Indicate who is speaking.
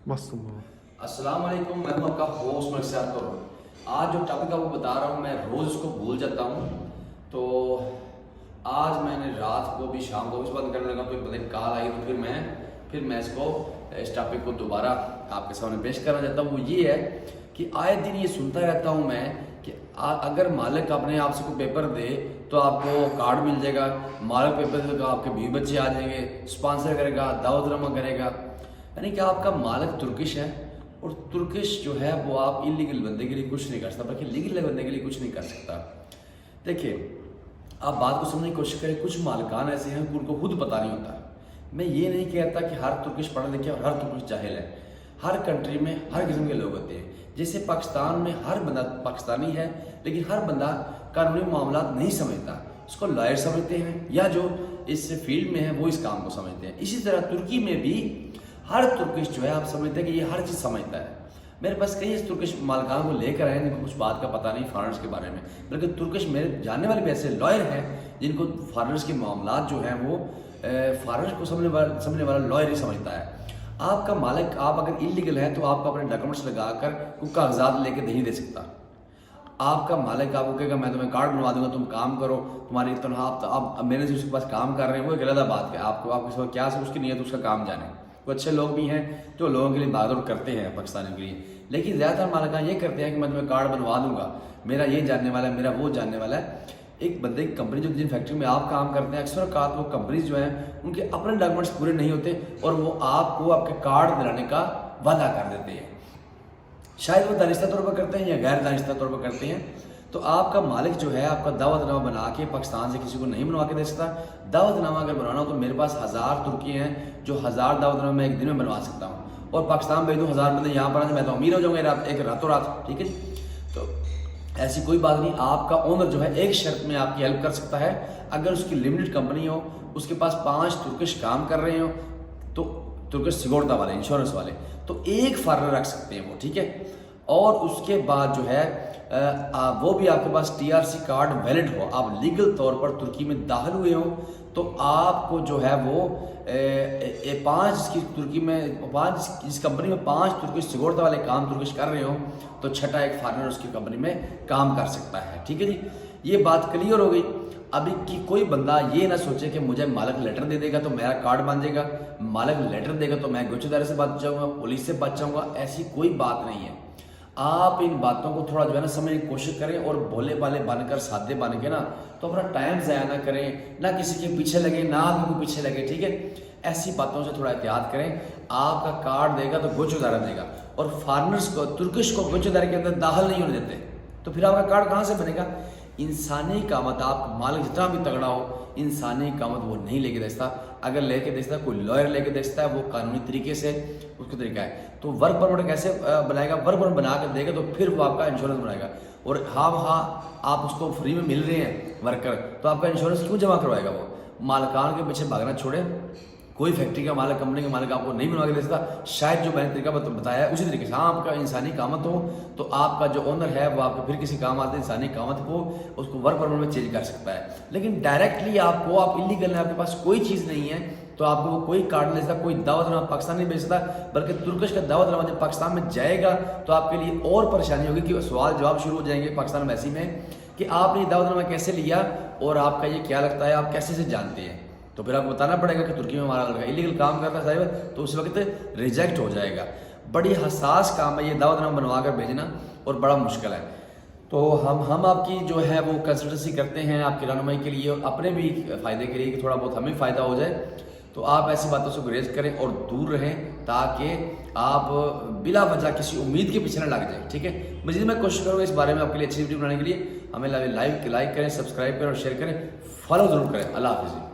Speaker 1: मस्त।
Speaker 2: अस्सलाम वालेकुम, मैं हूं आपका होस्ट मकसद तो आज जो टॉपिक आपको बता रहा हूं मैं रोज़ उसको भूल जाता हूं। तो आज मैंने रात को भी शाम को भी बंद करने लगा, फिर पता नहीं कॉल आई तो फिर मैं इसको इस टॉपिक को दोबारा आपके सामने पेश करना चाहता हूँ। वो ये है कि आए दिन ये सुनता रहता हूँ मैं कि अगर मालिक अपने आप से कोई पेपर दे तो आपको कार्ड मिल जाएगा, मालिक पेपर देगा आपके बीवी बच्चे आ जाएंगे, स्पॉन्सर करेगा, दावतनामा करेगा। यानी कि आपका मालिक तुर्किश है और तुर्किश जो है वो आप इलीगल बंदे के लिए कुछ नहीं कर सकता, बल्कि लीगल बंदे के लिए कुछ नहीं कर सकता। देखिए, आप बात को समझने की कोशिश करें। कुछ मालिकान ऐसे हैं उनको खुद पता नहीं होता। मैं ये नहीं कहता कि हर तुर्किश पढ़े लिखे और हर तुर्किश जाहिल है। हर कंट्री में हर किस्म के लोग होते हैं। जैसे पाकिस्तान में हर बंदा पाकिस्तानी है, लेकिन हर बंदा कानूनी मामला नहीं समझता। उसको लॉयर समझते हैं या जो इस फील्ड में है वो इस काम को समझते हैं। इसी तरह तुर्की में भी हर तुर्किश जो है आप समझते हैं कि ये हर चीज़ समझता है। मेरे पास कई इस तुर्किश मालिकान को लेकर आए जिनको कुछ बात का पता नहीं फॉरेनर्स के बारे में, बल्कि तुर्किश मेरे जानने वाले भी ऐसे लॉयर हैं जिनको फॉरेनर्स के मामला जो हैं वो फॉरेनर्स को समझने वाला लॉयर ही समझता है। आपका मालिक, आप अगर इलीगल है तो आपको अपने डॉक्यूमेंट्स लगाकर कोई कागजात लेके नहीं दे सकता। आपका मालिक आपको कहेगा मैं तुम्हें कार्ड बनवा दूंगा, तुम काम करो, तुम्हारी तनख्वाह आप मेरे से उसके पास काम कर रहे हैं, वो एक अलग बात है। आपको क्या से उसकी नीयत उसका काम जाने। वो अच्छे लोग भी हैं जो लोगों के लिए भागदौड़ करते हैं पाकिस्तानियों के लिए, लेकिन ज़्यादातर मालिकान ये करते हैं कि मैं तुम्हें कार्ड बनवा दूंगा, मेरा ये जानने वाला है, मेरा वो जानने वाला है। एक बंदे की कंपनी जो जिन फैक्ट्री में आप काम करते हैं, अक्सर का वो कंपनीज जो हैं उनके अपने डॉक्यूमेंट्स पूरे नहीं होते और वो आपको आपके कार्ड दिलाने का वादा कर देते हैं। शायद वो दानिस्ता तौर पर करते हैं या गैर दानिस्ता तौर पर करते हैं। तो आपका मालिक जो है आपका दावतनामा बना के पाकिस्तान से किसी को नहीं बनवा के दे सकता। दावतनामा अगर बनवाना हो तो मेरे पास 1000 तुर्की हैं जो 1000 दावतनामा मैं एक दिन में बनवा सकता हूँ और पाकिस्तान भेज दूँ 1000 बंदे यहाँ पर आने, मैं तो अमीर हो जाऊँगा एक रातों रात। ठीक है जी, तो ऐसी कोई बात नहीं। आपका ओनर जो है एक शर्त में आपकी हेल्प कर सकता है। अगर उसकी लिमिटेड कंपनी हो, उसके पास 5 तुर्किश काम कर रहे हो, तो तुर्किश सिक्योरिटी वाले, इंश्योरेंस वाले, तो एक फॉरेनर रख सकते हैं वो। ठीक है, और उसके बाद जो है वो भी आपके पास TRC कार्ड वैलिड हो, आप लीगल तौर पर तुर्की में दाखिल हुए हो, तो आपको जो है वो 5 की तुर्की में 5 इस कंपनी में 5 तुर्किश सिक्योरिटी वाले काम तुर्किश कर रहे हो तो छठा एक फॉरेनर उसकी कंपनी में काम कर सकता है। ठीक है जी, ये बात क्लियर हो गई। अभी कि कोई बंदा ये ना सोचे कि मुझे मालिक लेटर दे देगा तो मेरा कार्ड बन जाएगा, मालिक लेटर देगा तो मैं गुच्छेदारी से बच जाऊंगा, पुलिस से बच जाऊंगा, ऐसी कोई बात नहीं है। आप इन बातों को थोड़ा जो है ना समझने की कोशिश करें और भोले भाले बनकर सादे बन के ना तो अपना टाइम ज़ाया ना करें, ना किसी के पीछे लगे, ना आपके पीछे लगे। ठीक है, ऐसी बातों से थोड़ा एहतियात करें। आपका कार्ड देगा तो गुच्छेदारा देगा और फॉरेनर्स को, तुर्किश को गुच्छेदारी के अंदर दाखिल नहीं होने देते, तो फिर आपका कार्ड कहाँ से बनेगा? इंसानी कामत, आप मालिक जितना भी तगड़ा हो, इंसानी कामत वो नहीं लेके दे सकता। अगर लेके दे सकता, कोई लॉयर लेके दे सकता है, वो कानूनी तरीके से उसका तरीका है। तो वर्क परमिट कैसे बनाएगा? वर्क परमिट बना कर देगा तो फिर वो आपका इंश्योरेंस बनाएगा। और हाँ आप उसको फ्री में मिल रहे हैं वर्कर, तो आपका इंश्योरेंस क्यों जमा करवाएगा? वो मालिकान के पीछे भागना छोड़े। कोई फैक्ट्री का मालिक, कंपनी का मालिक आपको नहीं बनवा के दे सकता। शायद जो मैंने तरीका बताया है उसी तरीके से। हाँ, आपका इंसानी कामत हो तो आपका जो ओनर है वो आपको फिर किसी काम आते इंसानी कामत को उसको वर्क परमिट में चेंज कर सकता है। लेकिन डायरेक्टली आपको, आप इलीगल है, आपके पास कोई चीज़ नहीं है, तो आपको वो कोई कार्ड नहीं दे सकता, कोई दावतनामा पाकिस्तान नहीं भेज सकता। बल्कि तुर्किश का दावतनामा जब पाकिस्तान में जाएगा तो आपके लिए और परेशानी होगी कि सवाल जवाब शुरू हो जाएंगे पाकिस्तान एम्बेसी में कि आपने दावतनामा कैसे लिया और आपका ये क्या लगता है, आप कैसे से जानते हैं। तो फिर आपको बताना पड़ेगा कि तुर्की में हमारा लड़का इलीगल काम करता है साहिब, तो उस वक्त रिजेक्ट हो जाएगा। बड़ी हसास काम है ये दावतनामा बनवा कर भेजना और बड़ा मुश्किल है। तो हम आपकी जो है वो कंसल्टेंसी करते हैं आपकी रहनुमाई के लिए, अपने भी फ़ायदे के लिए कि थोड़ा बहुत हमें फ़ायदा हो जाए। तो आप ऐसी बातों से गुरेज करें और दूर रहें ताकि आप बिला वजह किसी उम्मीद के पीछे न लग जाए। ठीक है, मज़ीद मैं कोशिश करूँगा इस बारे में आपके लिए अच्छी वीडियो बनाने के लिए। हमें लाइक करें, सब्सक्राइब करें और शेयर करें, फॉलो ज़रूर करें। अल्लाह हाफ़िज़।